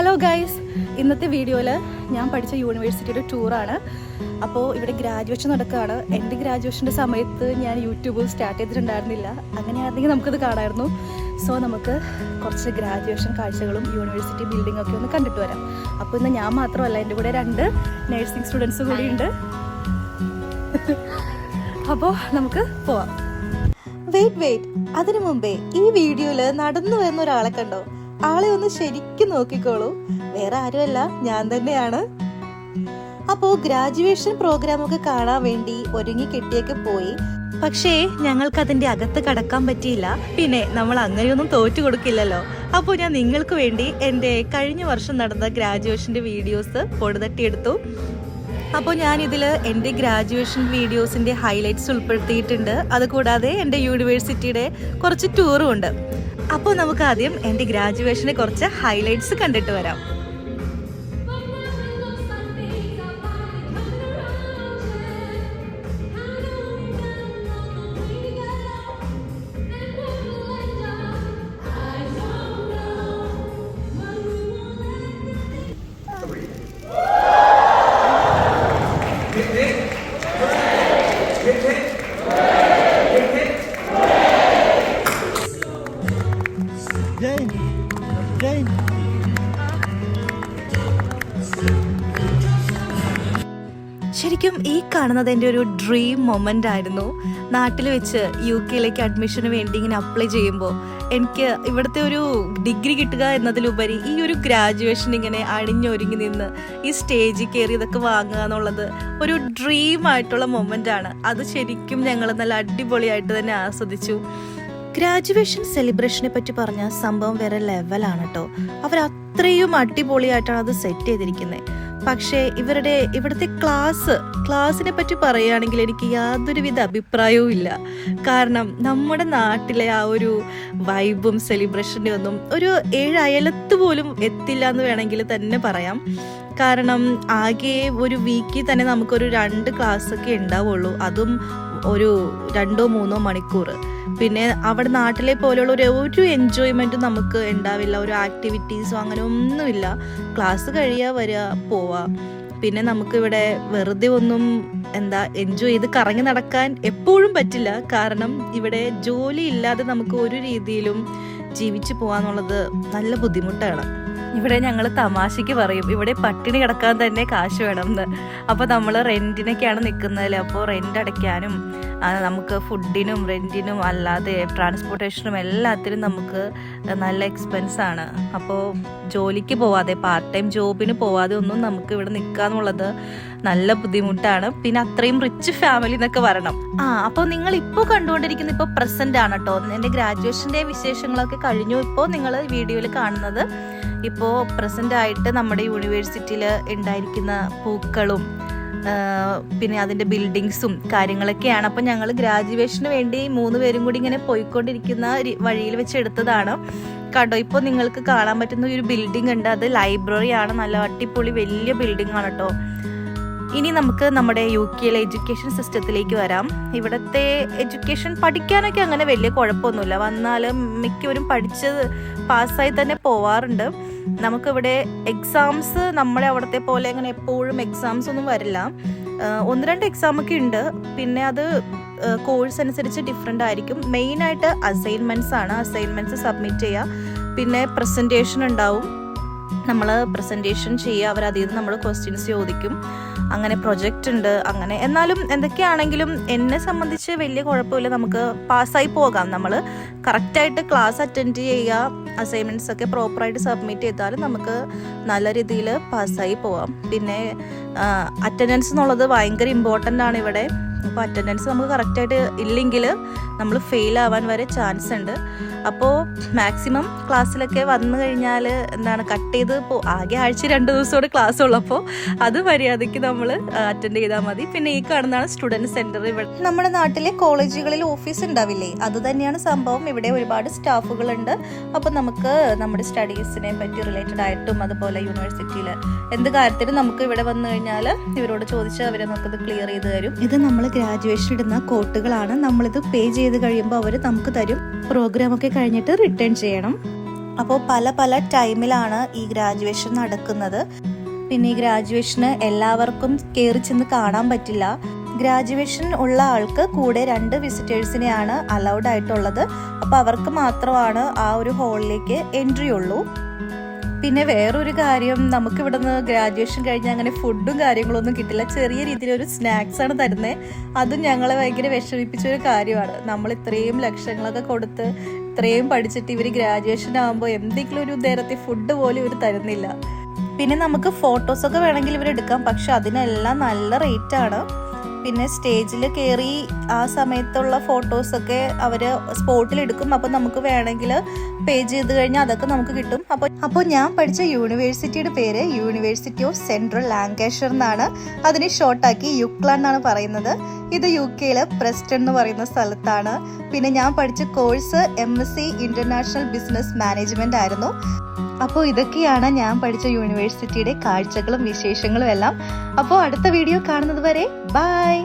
Hello guys, ഇന്നത്തെ വീഡിയോയിൽ ഞാൻ പഠിച്ച യൂണിവേഴ്സിറ്റിയുടെ ടൂറാണ്. അപ്പോൾ ഇവിടെ ഗ്രാജുവേഷൻ നടക്കുകയാണ്. എൻ്റെ ഗ്രാജുവേഷൻ്റെ സമയത്ത് ഞാൻ യൂട്യൂബ് സ്റ്റാർട്ട് ചെയ്തിട്ടുണ്ടായിരുന്നില്ല. അങ്ങനെയായിരുന്നെങ്കിൽ നമുക്കത് കാണാമായിരുന്നു. സോ നമുക്ക് കുറച്ച് ഗ്രാജുവേഷൻ കാഴ്ചകളും യൂണിവേഴ്സിറ്റി ബിൽഡിംഗ് ഒക്കെ ഒന്ന് കണ്ടിട്ട് വരാം. അപ്പോൾ ഇന്ന് ഞാൻ മാത്രമല്ല, എൻ്റെ കൂടെ 2 നഴ്സിംഗ് സ്റ്റുഡൻസ് കൂടിയുണ്ട്. അപ്പോൾ നമുക്ക് പോവാം. വെയിറ്റ് അതിനു മുമ്പേ ഈ വീഡിയോയിൽ നടന്നു വരുന്ന ഒരാളെ കണ്ടോ? ആളെ ഒന്ന് ശരിക്കും നോക്കിക്കോളൂ. വേറെ ആരുമല്ല, ഞാൻ തന്നെയാണ്. അപ്പോൾ ഗ്രാജുവേഷൻ പ്രോഗ്രാം ഒക്കെ കാണാൻ വേണ്ടി ഒരുങ്ങി കെട്ടിയൊക്കെ പോയി. പക്ഷേ ഞങ്ങൾക്ക് അതിന്റെ അകത്ത് കടക്കാൻ പറ്റിയില്ല. പിന്നെ നമ്മൾ അങ്ങനെയൊന്നും തോറ്റു കൊടുക്കില്ലല്ലോ. അപ്പോൾ ഞാൻ നിങ്ങൾക്ക് വേണ്ടി എൻ്റെ കഴിഞ്ഞ വർഷം നടന്ന ഗ്രാജുവേഷന്റെ വീഡിയോസ് പൊടുതട്ടിയെടുത്തു. അപ്പോൾ ഞാനിതിൽ എൻ്റെ ഗ്രാജുവേഷൻ വീഡിയോസിൻ്റെ ഹൈലൈറ്റ്സ് ഉൾപ്പെടുത്തിയിട്ടുണ്ട്. അതുകൂടാതെ എൻ്റെ യൂണിവേഴ്സിറ്റിയുടെ കുറച്ച് ടൂറും ഉണ്ട്. അപ്പോൾ നമുക്ക് ആദ്യം എൻ്റെ ഗ്രാജുവേഷനെ കുറച്ച് ഹൈലൈറ്റ്സ് കണ്ടിട്ട് വരാം. ശരിക്കും ഈ കാണുന്നത് എൻ്റെ ഒരു ഡ്രീം മൊമെൻ്റ് ആയിരുന്നു. നാട്ടിൽ വെച്ച് UK അഡ്മിഷന് വേണ്ടി ഇങ്ങനെ അപ്ലൈ ചെയ്യുമ്പോൾ എനിക്ക് ഇവിടുത്തെ ഒരു ഡിഗ്രി കിട്ടുക എന്നതിലുപരി ഈ ഒരു ഗ്രാജുവേഷൻ ഇങ്ങനെ അണിഞ്ഞൊരുങ്ങി നിന്ന് ഈ സ്റ്റേജിൽ കയറി ഇതൊക്കെ വാങ്ങുക എന്നുള്ളത് ഒരു ഡ്രീം ആയിട്ടുള്ള മൊമെൻ്റ് ആണ്. അത് ശരിക്കും ഞങ്ങൾ നല്ല അടിപൊളിയായിട്ട് തന്നെ ആസ്വദിച്ചു. ഗ്രാജുവേഷൻ സെലിബ്രേഷനെ പറ്റി പറഞ്ഞ സംഭവം വേറെ ലെവലാണ് കേട്ടോ. അവർ അത്രയും അടിപൊളിയായിട്ടാണ് അത് സെറ്റ് ചെയ്തിരിക്കുന്നത്. പക്ഷേ ഇവിടുത്തെ ക്ലാസ്സിനെ പറ്റി പറയുകയാണെങ്കിൽ എനിക്ക് യാതൊരുവിധ അഭിപ്രായവും ഇല്ല. കാരണം നമ്മുടെ നാട്ടിലെ ആ ഒരു വൈബും സെലിബ്രേഷൻ്റെ ഒന്നും ഒരു 7 അയലത്ത് പോലും എത്തില്ല എന്ന് വേണമെങ്കിൽ തന്നെ പറയാം. കാരണം ആകെ ഒരു വീക്കിൽ തന്നെ നമുക്കൊരു 2 ക്ലാസ്സൊക്കെ ഉണ്ടാവുള്ളൂ. അതും ഒരു 2-3 മണിക്കൂർ. പിന്നെ അവിടെ നാട്ടിലെ പോലെയുള്ള ഒരു എൻജോയ്മെൻറ്റും നമുക്ക് ഉണ്ടാവില്ല. ഒരു ആക്ടിവിറ്റീസോ അങ്ങനെ ഒന്നുമില്ല. ക്ലാസ് കഴിയുക, വരിക, പോവുക. പിന്നെ നമുക്കിവിടെ വെറുതെ ഒന്നും എൻജോയ് ചെയ്ത് കറങ്ങി നടക്കാൻ എപ്പോഴും പറ്റില്ല. കാരണം ഇവിടെ ജോലി ഇല്ലാതെ നമുക്ക് ഒരു രീതിയിലും ജീവിച്ചു പോകാന്നുള്ളത് നല്ല ബുദ്ധിമുട്ടാണ്. ഇവിടെ ഞങ്ങൾ തമാശയ്ക്ക് പറയും, ഇവിടെ പട്ടിണി കിടക്കാൻ തന്നെ കാശ് വേണം എന്ന്. അപ്പോൾ നമ്മൾ റെൻറ്റിനൊക്കെയാണ് നിൽക്കുന്നതിൽ. അപ്പോൾ റെൻ്റ് അടയ്ക്കാനും നമുക്ക് ഫുഡിനും റെൻറ്റിനും അല്ലാതെ ട്രാൻസ്പോർട്ടേഷനും എല്ലാത്തിനും നമുക്ക് നല്ല എക്സ്പെൻസാണ്. അപ്പോൾ ജോലിക്ക് പോവാതെ, പാർട്ട് ടൈം ജോബിന് പോവാതെ ഒന്നും നമുക്ക് ഇവിടെ നിൽക്കുക എന്നുള്ളത് നല്ല ബുദ്ധിമുട്ടാണ്. പിന്നെ അത്രയും റിച്ച് ഫാമിലി എന്നൊക്കെ വരണം. അപ്പോൾ നിങ്ങൾ ഇപ്പോൾ കണ്ടുകൊണ്ടിരിക്കുന്ന ഇപ്പോൾ പ്രസന്റ് ആണ് കേട്ടോ. എൻ്റെ ഗ്രാജുവേഷൻ്റെ വിശേഷങ്ങളൊക്കെ കഴിഞ്ഞു. ഇപ്പോൾ നിങ്ങൾ വീഡിയോയിൽ കാണുന്നത് ഇപ്പോൾ പ്രസന്റ് ആയിട്ട് നമ്മുടെ യൂണിവേഴ്സിറ്റിയിൽ ഉണ്ടായിരിക്കുന്ന പൂക്കളും പിന്നെ അതിൻ്റെ ബിൽഡിങ്സും കാര്യങ്ങളൊക്കെയാണ്. അപ്പം ഞങ്ങൾ ഗ്രാജുവേഷന് വേണ്ടി 3 പേരും കൂടി ഇങ്ങനെ പോയിക്കൊണ്ടിരിക്കുന്ന വഴിയിൽ വെച്ച് എടുത്തതാണ്. കണ്ടോ, ഇപ്പോൾ നിങ്ങൾക്ക് കാണാൻ പറ്റുന്ന ഒരു ബിൽഡിംഗ് ഉണ്ട്. അത് ലൈബ്രറിയാണ്. നല്ല അടിപൊളി വലിയ ബിൽഡിംഗ് ആണ് കേട്ടോ. ഇനി നമുക്ക് നമ്മുടെ UK എഡ്യൂക്കേഷൻ സിസ്റ്റത്തിലേക്ക് വരാം. ഇവിടുത്തെ എഡ്യൂക്കേഷൻ പഠിക്കാനൊക്കെ അങ്ങനെ വലിയ കുഴപ്പമൊന്നുമില്ല. വന്നാലും മിക്കവരും പഠിച്ച് പാസ്സായി തന്നെ പോവാറുണ്ട്. നമുക്കിവിടെ എക്സാംസ് നമ്മുടെ അവിടുത്തെ പോലെ അങ്ങനെ എപ്പോഴും എക്സാംസ് ഒന്നും വരില്ല. 1-2 എക്സാമൊക്കെ ഉണ്ട്. പിന്നെ അത് കോഴ്സ് അനുസരിച്ച് ഡിഫറെൻ്റ് ആയിരിക്കും. മെയിനായിട്ട് അസൈൻമെൻറ്റ്സ് ആണ്. അസൈൻമെൻറ്റ്സ് സബ്മിറ്റ് ചെയ്യുക. പിന്നെ പ്രസൻറ്റേഷൻ ഉണ്ടാവും. നമ്മൾ പ്രസൻറ്റേഷൻ ചെയ്യുക. അവരതിൽ നിന്ന് നമ്മൾ ക്വസ്റ്റ്യൻസ് ചോദിക്കും. അങ്ങനെ പ്രൊജക്റ്റ് ഉണ്ട്. അങ്ങനെ എന്നാലും എന്തൊക്കെയാണെങ്കിലും എന്നെ സംബന്ധിച്ച് വലിയ കുഴപ്പമില്ല. നമുക്ക് പാസ്സായി പോകാം. നമ്മൾ കറക്റ്റായിട്ട് ക്ലാസ് അറ്റൻഡ് ചെയ്യുക, അസൈൻമെൻറ്റ്സ് ഒക്കെ പ്രോപ്പറായിട്ട് സബ്മിറ്റ് ചെയ്താലും നമുക്ക് നല്ല രീതിയിൽ പാസ്സായി പോവാം. പിന്നെ അറ്റൻഡൻസ് എന്നുള്ളത് ഭയങ്കര ഇമ്പോർട്ടൻ്റ് ആണ് ഇവിടെ. അപ്പോൾ അറ്റൻഡൻസ് നമുക്ക് കറക്റ്റായിട്ട് ഇല്ലെങ്കിൽ നമ്മൾ ഫെയിൽ ആവാൻ വരെ ചാൻസ് ഉണ്ട്. അപ്പോൾ മാക്സിമം ക്ലാസ്സിലൊക്കെ വന്നു കഴിഞ്ഞാൽ കട്ട് ചെയ്ത് ആകെ ആഴ്ച 2 ദിവസത്തോടെ ക്ലാസ് ഉള്ളപ്പോൾ അത് മര്യാദയ്ക്ക് നമ്മൾ അറ്റൻഡ് ചെയ്താൽ മതി. പിന്നെ ഈ കാണുന്നതാണ് സ്റ്റുഡൻറ് സെൻറ്റർ. ഇവിടെ നമ്മുടെ നാട്ടിലെ കോളേജുകളിൽ ഓഫീസ് ഉണ്ടാവില്ലേ, അത് തന്നെയാണ് സംഭവം. ഇവിടെ ഒരുപാട് സ്റ്റാഫുകളുണ്ട്. അപ്പോൾ നമുക്ക് നമ്മുടെ സ്റ്റഡീസിനെ പറ്റി റിലേറ്റഡ് ആയിട്ടും അതുപോലെ യൂണിവേഴ്സിറ്റിയിൽ എന്ത് കാര്യത്തിനും നമുക്ക് ഇവിടെ വന്നു കഴിഞ്ഞാൽ ഇവരോട് ചോദിച്ചാൽ അവർ നമുക്കത് ക്ലിയർ ചെയ്ത് തരും. ഇത് നമ്മൾ ഗ്രാജുവേഷൻ ഇടുന്ന കോട്ടുകളാണ്. നമ്മളിത് പേ ചെയ്ത് കഴിയുമ്പോൾ അവർ നമുക്ക് തരും. പ്രോഗ്രാമൊക്കെ കഴിഞ്ഞിട്ട് റിട്ടേൺ ചെയ്യണം. അപ്പോൾ പല പല ടൈമിലാണ് ഈ ഗ്രാജുവേഷൻ നടക്കുന്നത്. പിന്നെ ഈ ഗ്രാജുവേഷന് എല്ലാവർക്കും കയറി ചെന്ന് കാണാൻ പറ്റില്ല. ഗ്രാജുവേഷൻ ഉള്ള ആൾക്ക് കൂടെ 2 വിസിറ്റേഴ്സിനെയാണ് അലൗഡ് ആയിട്ടുള്ളത്. അപ്പോൾ അവർക്ക് മാത്രമാണ് ആ ഒരു ഹാളിലേക്ക് എൻട്രി ഉള്ളൂ. പിന്നെ വേറൊരു കാര്യം, നമുക്ക് ഇവിടുന്ന് ഗ്രാജുവേഷൻ കഴിഞ്ഞാൽ അങ്ങനെ ഫുഡും കാര്യങ്ങളൊന്നും കിട്ടില്ല. ചെറിയ രീതിയിലൊരു സ്നാക്സ് ആണ് തരുന്നത്. അതും ഞങ്ങളെ ഭയങ്കര വിഷമിപ്പിച്ചൊരു കാര്യമാണ്. നമ്മൾ ഇത്രയും ലക്ഷങ്ങളൊക്കെ കൊടുത്ത് ഇത്രയും പഠിച്ചിട്ട് ഇവർ ഗ്രാജുവേഷൻ ആകുമ്പോൾ എന്തെങ്കിലും ഒരു നേരത്തെ ഫുഡ് പോലും ഇവർ തരുന്നില്ല. പിന്നെ നമുക്ക് ഫോട്ടോസൊക്കെ വേണമെങ്കിൽ ഇവർ എടുക്കാം, പക്ഷെ അതിനെല്ലാം നല്ല റേറ്റാണ്. പിന്നെ സ്റ്റേജിൽ കയറി ആ സമയത്തുള്ള ഫോട്ടോസൊക്കെ അവർ സ്പോട്ടിൽ എടുക്കും. അപ്പോൾ നമുക്ക് വേണമെങ്കിൽ പേ ചെയ്ത് കഴിഞ്ഞാൽ അതൊക്കെ നമുക്ക് കിട്ടും. അപ്പോൾ ഞാൻ പഠിച്ച യൂണിവേഴ്സിറ്റിയുടെ പേര് യൂണിവേഴ്സിറ്റി ഓഫ് സെൻട്രൽ ലാങ്കഷയർ എന്നാണ്. അതിനെ ഷോർട്ടാക്കി യുക്ല എന്നാണ് പറയുന്നത്. ഇത് UK പ്രസ്റ്റൺ എന്ന് പറയുന്ന സ്ഥലത്താണ്. പിന്നെ ഞാൻ പഠിച്ച course MSc international business management ആയിരുന്നു. അപ്പോൾ ഇതൊക്കെയാണ് ഞാൻ പഠിച്ച യൂണിവേഴ്സിറ്റിയുടെ കാഴ്ചകളും വിശേഷങ്ങളും എല്ലാം. അപ്പോൾ അടുത്ത വീഡിയോ കാണുന്നത് വരെ ബൈ.